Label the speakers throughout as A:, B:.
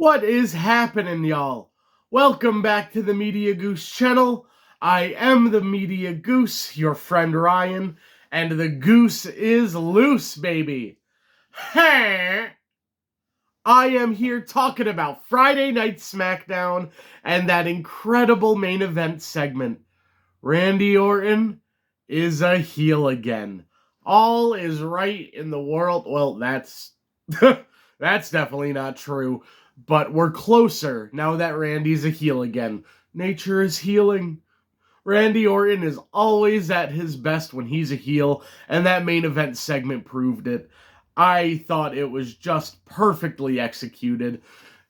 A: What is happening, y'all? Welcome back to the Media Goose channel. I am the Media Goose, your friend Ryan, and the goose is loose, baby. Hey! I am here talking about Friday Night Smackdown and that incredible main event segment. Randy Orton is a heel again. All is right in the world. Well, that's that's definitely not true. But we're closer now that Randy's a heel again. Nature is healing. Randy Orton is always at his best when he's a heel, and that main event segment proved it. I thought it was just perfectly executed.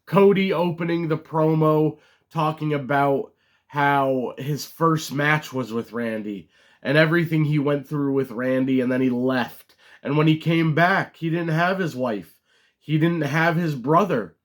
A: Cody opening the promo, talking about how his first match was with Randy, and everything he went through with Randy, and then he left. And when he came back, he didn't have his wife. He didn't have his brother.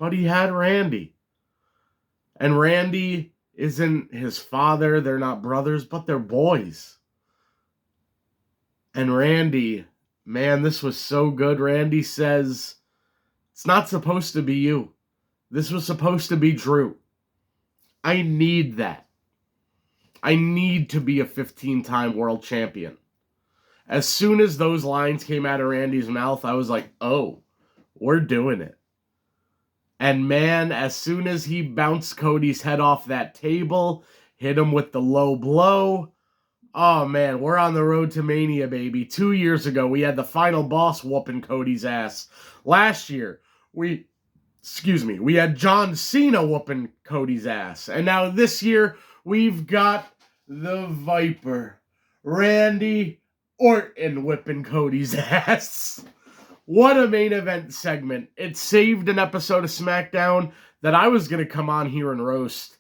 A: But he had Randy. And Randy isn't his father. They're not brothers, but they're boys. And Randy, man, this was so good. Randy says, it's not supposed to be you. This was supposed to be Drew. I need that. I need to be a 15-time world champion. As soon as those lines came out of Randy's mouth, I was like, oh, we're doing it. And man, as soon as he bounced Cody's head off that table, hit him with the low blow, oh man, we're on the road to Mania, baby. 2 years ago, we had the final boss whooping Cody's ass. Last year, we had John Cena whooping Cody's ass. And now this year, we've got the Viper, Randy Orton whipping Cody's ass. What a main event segment. It saved an episode of Smackdown that I was going to come on here and roast.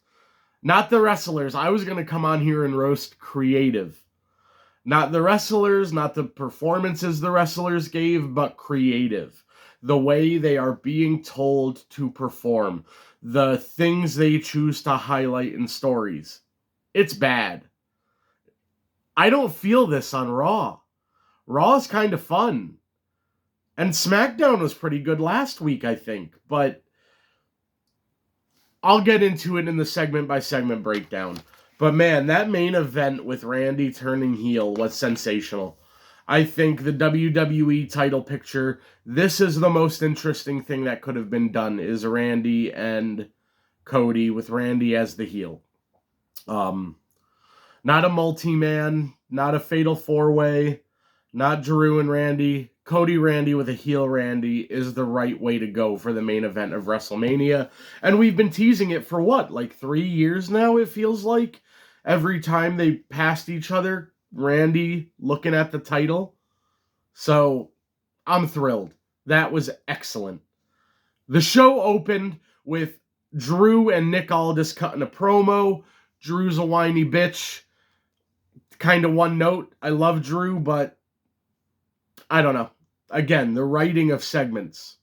A: Not the wrestlers. I was going to come on here and roast creative. Not the wrestlers, not the performances the wrestlers gave, but creative. The way they are being told to perform. The things they choose to highlight in stories. It's bad. I don't feel this on Raw. Raw is kind of fun. And Smackdown was pretty good last week, I think. But I'll get into it in the segment-by-segment breakdown. But man, that main event with Randy turning heel was sensational. I think the WWE title picture, this is the most interesting thing that could have been done, is Randy and Cody, with Randy as the heel. Not a multi-man, not a fatal four-way, not Drew and Randy. Cody Randy with a heel Randy is the right way to go for the main event of WrestleMania. And we've been teasing it for what, like 3 years now, it feels like? Every time they passed each other, Randy looking at the title. So, I'm thrilled. That was excellent. The show opened with Drew and Nick Aldis cutting a promo. Drew's a whiny bitch. Kind of one note. I love Drew, but I don't know. Again, the writing of segments.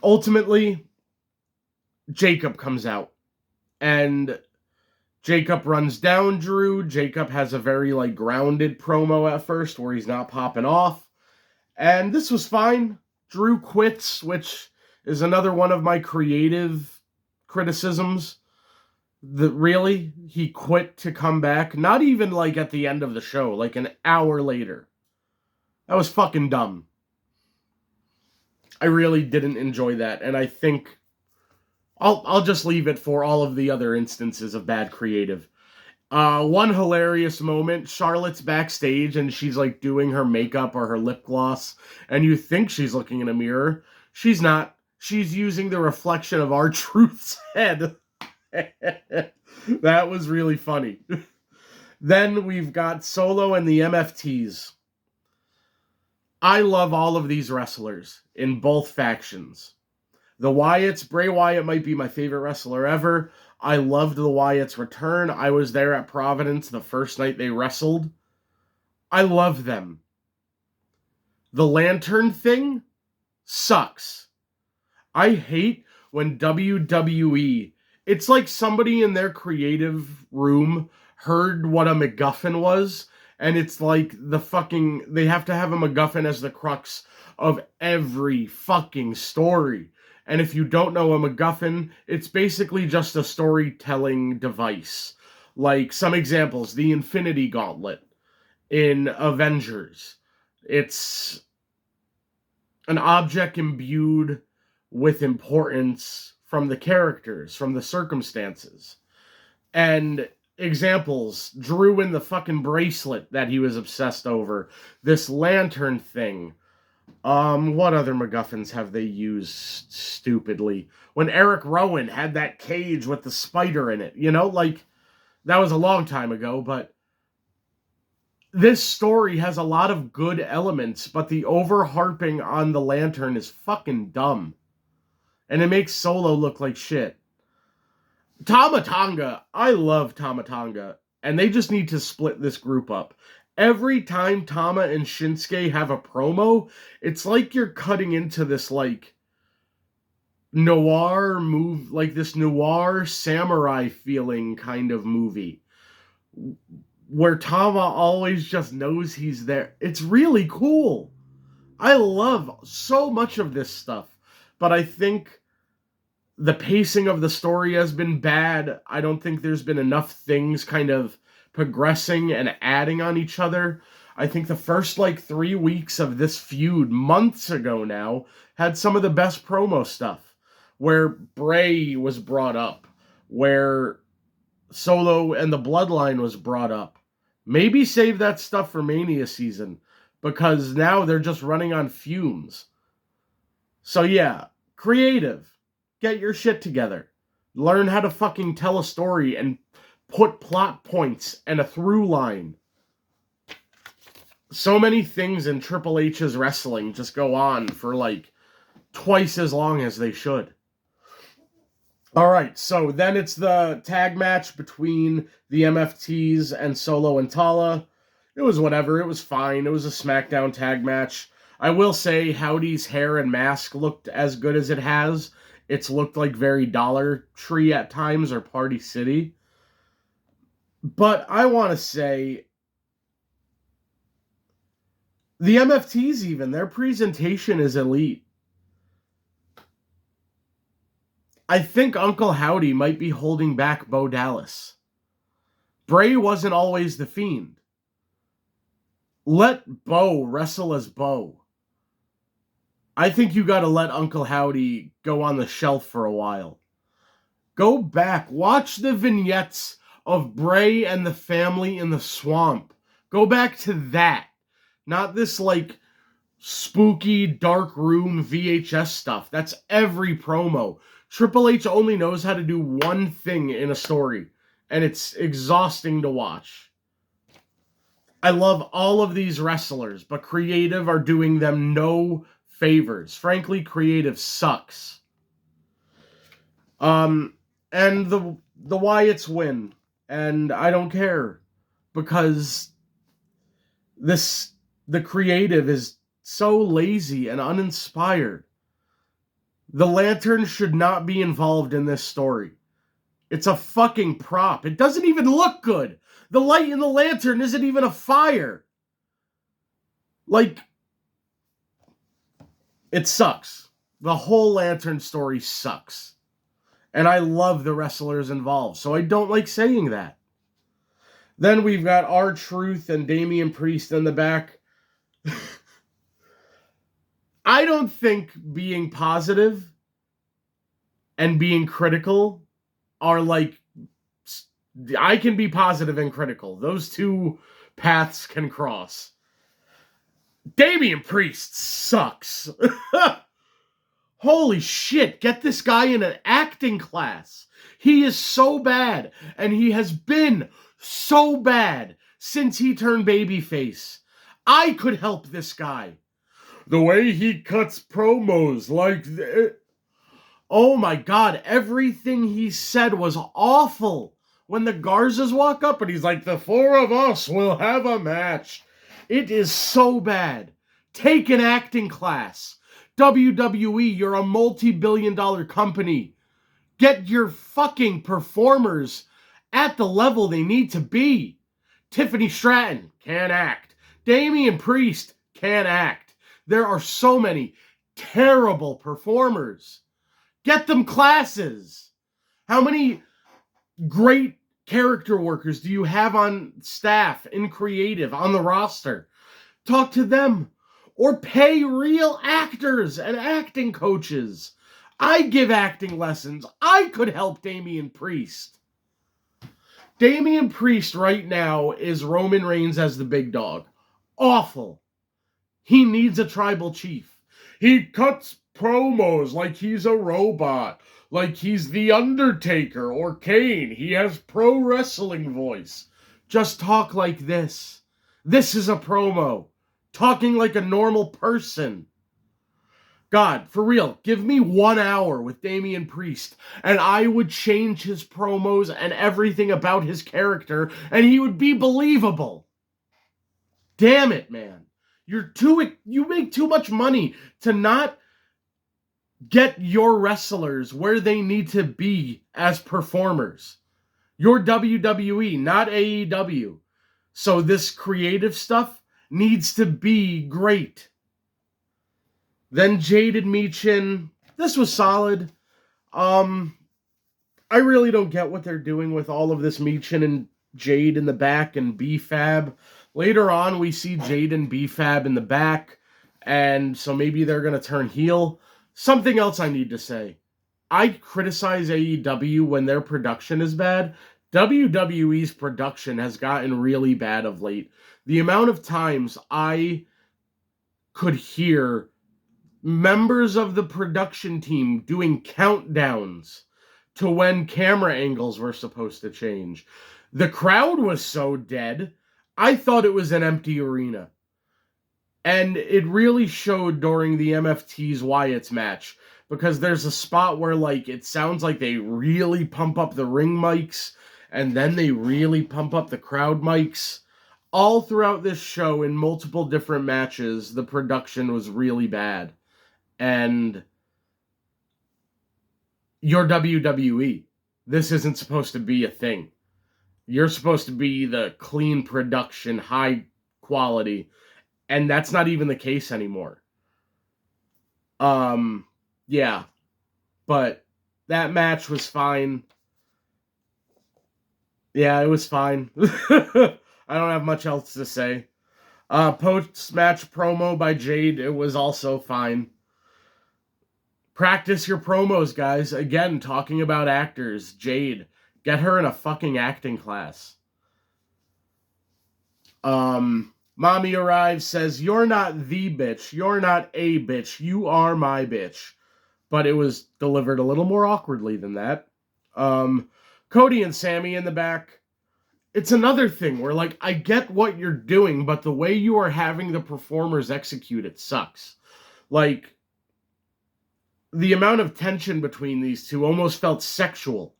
A: Ultimately, Jacob comes out. And Jacob runs down Drew. Jacob has a very, grounded promo at first where he's not popping off. And this was fine. Drew quits, which is another one of my creative criticisms. Really? He quit to come back? Not even, at the end of the show. Like, an hour later. That was fucking dumb. I really didn't enjoy that. And I think I'll just leave it for all of the other instances of bad creative. One hilarious moment. Charlotte's backstage, and she's, doing her makeup or her lip gloss. And you think she's looking in a mirror. She's not. She's using the reflection of R-Truth's head. That was really funny. Then we've got Solo and the MFTs. I love all of these wrestlers in both factions. The Wyatts, Bray Wyatt might be my favorite wrestler ever. I loved the Wyatts' return. I was there at Providence the first night they wrestled. I love them. The Lantern thing sucks. I hate when WWE... It's like somebody in their creative room heard what a MacGuffin was, and it's like they have to have a MacGuffin as the crux of every fucking story. And if you don't know a MacGuffin, it's basically just a storytelling device. Like some examples, the Infinity Gauntlet in Avengers. It's an object imbued with importance from the characters, from the circumstances. And examples, Drew in the fucking bracelet that he was obsessed over. This lantern thing. What other MacGuffins have they used stupidly? When Eric Rowan had that cage with the spider in it, you know, like, that was a long time ago, but this story has a lot of good elements, but the over-harping on the lantern is fucking dumb. And it makes Solo look like shit. Tama Tonga, I love Tama Tonga, and they just need to split this group up. Every time Tama and Shinsuke have a promo, it's like you're cutting into this, like, noir move, like this noir samurai feeling kind of movie, where Tama always just knows he's there. It's really cool. I love so much of this stuff, but I think the pacing of the story has been bad. I don't think there's been enough things kind of progressing and adding on each other. I think the first, 3 weeks of this feud, months ago now, had some of the best promo stuff, where Bray was brought up, where Solo and the Bloodline was brought up. Maybe save that stuff for Mania season, because now they're just running on fumes. So yeah, creative. Get your shit together. Learn how to fucking tell a story and put plot points and a through line. So many things in Triple H's wrestling just go on for twice as long as they should. Alright, so then it's the tag match between the MFTs and Solo and Tala. It was whatever, it was fine. It was a Smackdown tag match. I will say Howdy's hair and mask looked as good as it has. It's looked like very Dollar Tree at times, or Party City. But I want to say, the MFTs even, their presentation is elite. I think Uncle Howdy might be holding back Bo Dallas. Bray wasn't always the Fiend. Let Bo wrestle as Bo. I think you gotta let Uncle Howdy go on the shelf for a while. Go back, watch the vignettes of Bray and the family in the swamp. Go back to that. Not this, spooky, dark room VHS stuff. That's every promo. Triple H only knows how to do one thing in a story, and it's exhausting to watch. I love all of these wrestlers, but creative are doing them no favors. Frankly, creative sucks. And the Wyatts win, and I don't care, because the creative is so lazy and uninspired. The lantern should not be involved in this story. It's a fucking prop. It doesn't even look good. The light in the lantern isn't even a fire. It sucks. The whole lantern story sucks. And I love the wrestlers involved, so I don't like saying that. Then we've got R-Truth and Damian Priest in the back. I don't think being positive and being critical are I can be positive and critical. Those two paths can cross. Damian Priest sucks. Holy shit, get this guy in an acting class. He is so bad, and he has been so bad since he turned babyface. I could help this guy. The way he cuts promos oh my god, everything he said was awful. When the Garzas walk up and he's like, the four of us will have a match. It is so bad. Take an acting class. WWE, you're a multi-billion-dollar company. Get your fucking performers at the level they need to be. Tiffany Stratton can't act. Damian Priest can't act. There are so many terrible performers. Get them classes. How many great character workers do you have on staff, in creative, on the roster? Talk to them. Or pay real actors and acting coaches. I give acting lessons. I could help Damian Priest. Damian Priest right now is Roman Reigns as the big dog. Awful. He needs a tribal chief. He cuts promos like he's a robot, like he's The Undertaker or Kane. He has pro wrestling voice. Just talk like this. This is a promo. Talking like a normal person. God, for real, give me 1 hour with Damian Priest, and I would change his promos and everything about his character, and he would be believable. Damn it, man. You make too much money to not get your wrestlers where they need to be as performers. You're WWE, not AEW. So this creative stuff needs to be great. Then Jade and Michin. This was solid. I really don't get what they're doing with all of this Michin and Jade in the back and B-Fab. Later on, we see Jade and B-Fab in the back, and so maybe they're going to turn heel. Something else I need to say. I criticize AEW when their production is bad. WWE's production has gotten really bad of late. The amount of times I could hear members of the production team doing countdowns to when camera angles were supposed to change. The crowd was so dead, I thought it was an empty arena. And it really showed during the MFT's Wyatt's match, because there's a spot where it sounds like they really pump up the ring mics, and then they really pump up the crowd mics. All throughout this show, in multiple different matches, the production was really bad. And you're WWE. This isn't supposed to be a thing. You're supposed to be the clean production, high quality, and that's not even the case anymore. Yeah. But that match was fine. Yeah, it was fine. I don't have much else to say. Post-match promo by Jade, it was also fine. Practice your promos, guys. Again, talking about actors. Jade, get her in a fucking acting class. Mommy arrives, says, "You're not the bitch. You're not a bitch. You are my bitch." But it was delivered a little more awkwardly than that. Cody and Sammy in the back. It's another thing where, I get what you're doing, but the way you are having the performers execute it sucks. The amount of tension between these two almost felt sexual.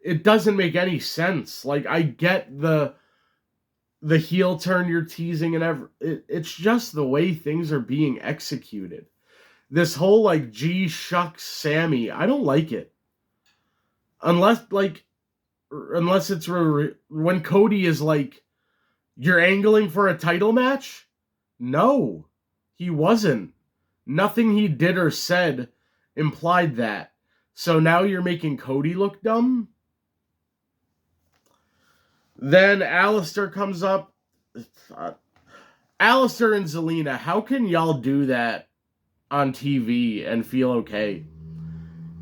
A: It doesn't make any sense. I get the heel turn you're teasing and it's just the way things are being executed. This whole gee shucks Sammy, I don't like it. Unless it's when Cody is you're angling for a title match? No, he wasn't. Nothing he did or said implied that. So now you're making Cody look dumb? Then Alistair comes up. Alistair and Zelina, how can y'all do that on TV and feel okay?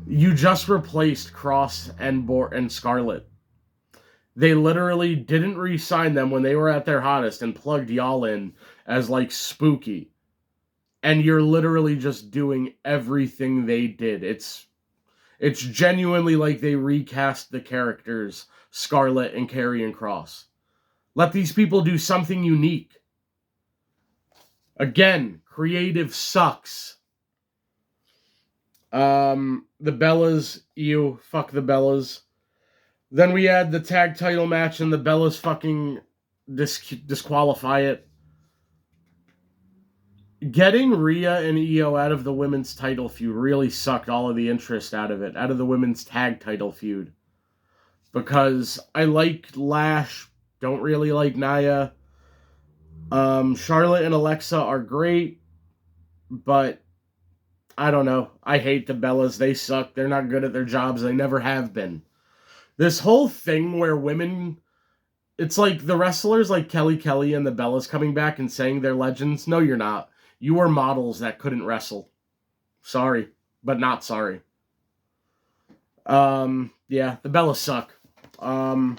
A: You just replaced Cross and Scarlett. They literally didn't re-sign them when they were at their hottest and plugged y'all in as spooky. And you're literally just doing everything they did. It's genuinely they recast the characters, Scarlett and Karrion Kross. Let these people do something unique. Again, creative sucks. The Bellas, ew, fuck the Bellas. Then we had the tag title match and the Bellas fucking disqualify it. Getting Rhea and Io out of the women's title feud really sucked all of the interest out of it, out of the women's tag title feud. Because I like Lash, don't really like Nia. Charlotte and Alexa are great. But I don't know. I hate the Bellas. They suck. They're not good at their jobs. They never have been. This whole thing where women... It's like the wrestlers like Kelly and the Bellas coming back and saying they're legends. No, you're not. You were models that couldn't wrestle. Sorry, but not sorry. Yeah, the Bellas suck. Then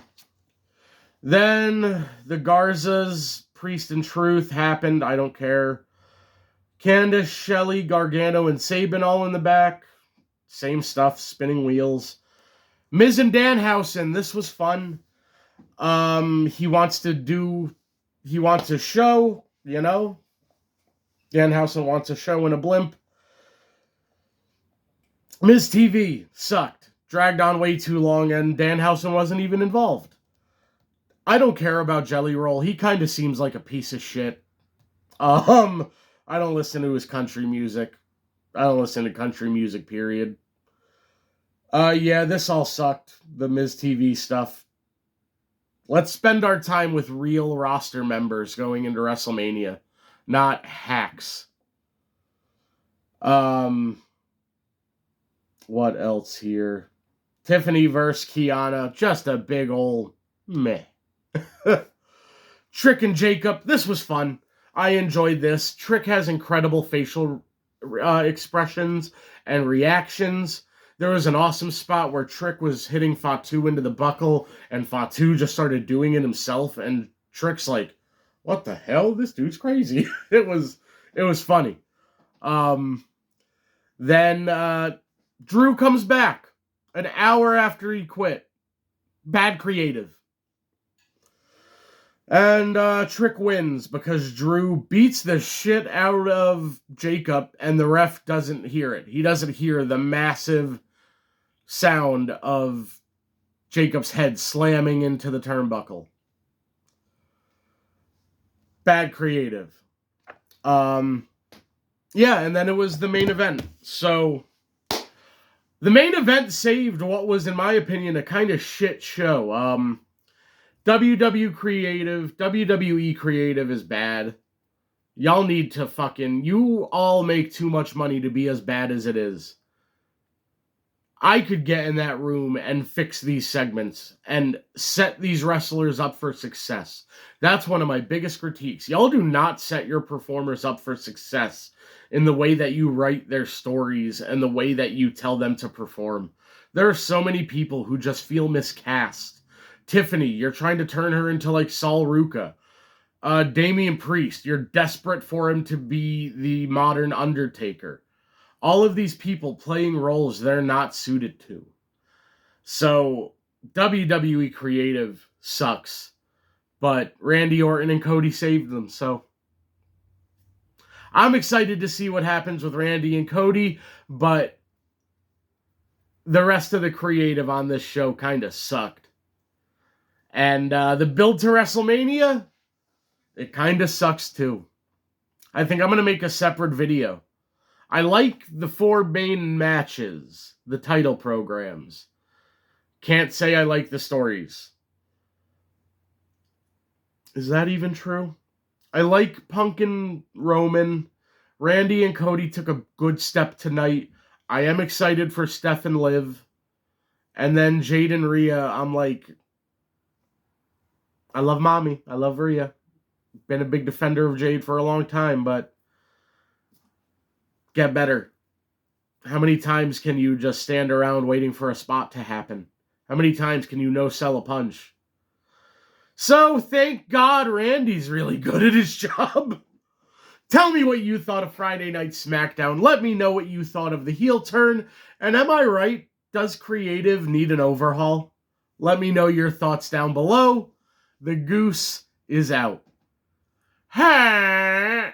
A: the Garzas, Priest and Truth happened. I don't care. Candice, Shelley, Gargano, and Sabin all in the back. Same stuff, spinning wheels. Miz and Danhausen, this was fun. He wants a show, you know. Danhausen wants a show in a blimp. Miz TV sucked. Dragged on way too long, and Danhausen wasn't even involved. I don't care about Jelly Roll. He kind of seems like a piece of shit. I don't listen to his country music. I don't listen to country music, period. Yeah, this all sucked. The Miz TV stuff. Let's spend our time with real roster members going into WrestleMania, not hacks. What else here? Tiffany versus Kiana, just a big old meh. Trick and Jacob, this was fun. I enjoyed this. Trick has incredible facial expressions and reactions. There was an awesome spot where Trick was hitting Fatu into the buckle, and Fatu just started doing it himself, and Trick's like, what the hell? This dude's crazy. It was funny. Then Drew comes back an hour after he quit. Bad creative. And Trick wins because Drew beats the shit out of Jacob and the ref doesn't hear it. He doesn't hear the massive sound of Jacob's head slamming into the turnbuckle. Bad creative. Yeah, and then it was the main event. So the main event saved what was, in my opinion, a kind of shit show. WWE creative is bad. Y'all need to you all make too much money to be as bad as it is. I could get in that room and fix these segments and set these wrestlers up for success. That's one of my biggest critiques. Y'all do not set your performers up for success in the way that you write their stories and the way that you tell them to perform. There are so many people who just feel miscast. Tiffany, you're trying to turn her into like Saul Ruka. Damian Priest, you're desperate for him to be the modern Undertaker. All of these people playing roles they're not suited to. So, WWE creative sucks. But Randy Orton and Cody saved them, so I'm excited to see what happens with Randy and Cody, but the rest of the creative on this show kind of sucked. And the build to WrestleMania, it kind of sucks too. I think I'm going to make a separate video. I like the 4 main matches, the title programs. Can't say I like the stories. Is that even true? I like Punk and Roman. Randy and Cody took a good step tonight. I am excited for Steph and Liv. And then Jade and Rhea, I'm like, I love Mommy. I love Rhea. Been a big defender of Jade for a long time, but get better. How many times can you just stand around waiting for a spot to happen? How many times can you no-sell a punch? So, thank God Randy's really good at his job. Tell me what you thought of Friday Night Smackdown. Let me know what you thought of the heel turn. And am I right? Does creative need an overhaul? Let me know your thoughts down below. The Goose is out. Ha!